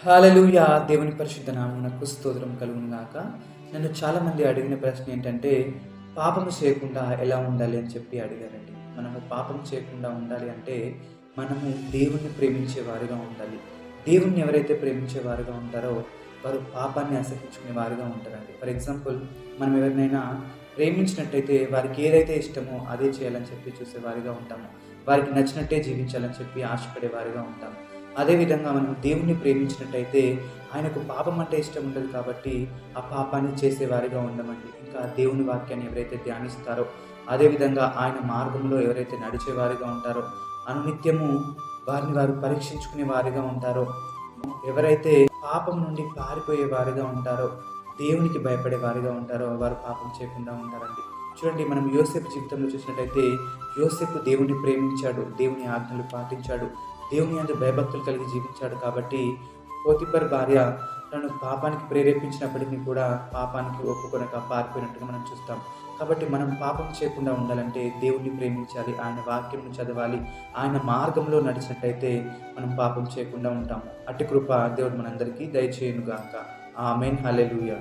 హల్లెలూయా! దేవుని పరిశుద్ధ నామమునకు స్తోత్రం కలుగును గాక. నన్ను చాలామంది అడిగిన ప్రశ్న ఏంటంటే, పాపము చేయకుండా ఎలా ఉండాలి అని చెప్పి అడిగారండి. మనము పాపం చేయకుండా ఉండాలి అంటే, మనము దేవుణ్ణి ప్రేమించే వారుగా ఉండాలి. దేవుణ్ణి ఎవరైతే ప్రేమించే వారుగా ఉంటారో, వారు పాపాన్ని అసహించుకునే వారుగా ఉంటారండి. ఫర్ ఎగ్జాంపుల్, మనం ఎవరినైనా ప్రేమించినట్టయితే వారికి ఏదైతే ఇష్టమో అదే చేయాలని చెప్పి చూసేవారిగా ఉంటాము. వారికి నచ్చినట్టే జీవించాలని చెప్పి ఆశపడేవారుగా ఉంటాము. అదేవిధంగా మనం దేవుణ్ణి ప్రేమించినట్టయితే ఆయనకు పాపం అంటే ఇష్టం ఉండదు కాబట్టి ఆ పాపాన్ని చేసేవారిగా ఉండమండి. ఇంకా దేవుని వాక్యాన్ని ఎవరైతే ధ్యానిస్తారో, అదేవిధంగా ఆయన మార్గంలో ఎవరైతే నడిచేవారిగా ఉంటారో, అనునిత్యము వారిని వారు పరీక్షించుకునే వారిగా ఉంటారో, ఎవరైతే పాపం నుండి పారిపోయే వారిగా ఉంటారో, దేవునికి భయపడే వారిగా ఉంటారో, వారు పాపం చేయకుండా ఉంటారండి. చూడండి, మనం యోసేపు జీవితంలో చూసినట్టయితే యోసేపు దేవుణ్ణి ప్రేమించాడు, దేవుని ఆజ్ఞలు పాటించాడు, దేవుని యందు భయభక్తులు కలిగి జీవించాడు కాబట్టి పోతిఫర్ భార్య తను పాపానికి ప్రేరేపించినప్పటికీ కూడా పాపానికి ఒప్పుకొనక పారిపోయినట్టుగా మనం చూస్తాం. కాబట్టి మనం పాపం చేయకుండా ఉండాలంటే దేవుణ్ణి ప్రేమించాలి, ఆయన వాక్యంను చదవాలి, ఆయన మార్గంలో నడిచినట్టయితే మనం పాపం చేయకుండా ఉంటాము. అట్టి కృప దేవుడు మనందరికీ దయచేయును గాక. ఆమేన్. హల్లెలూయా.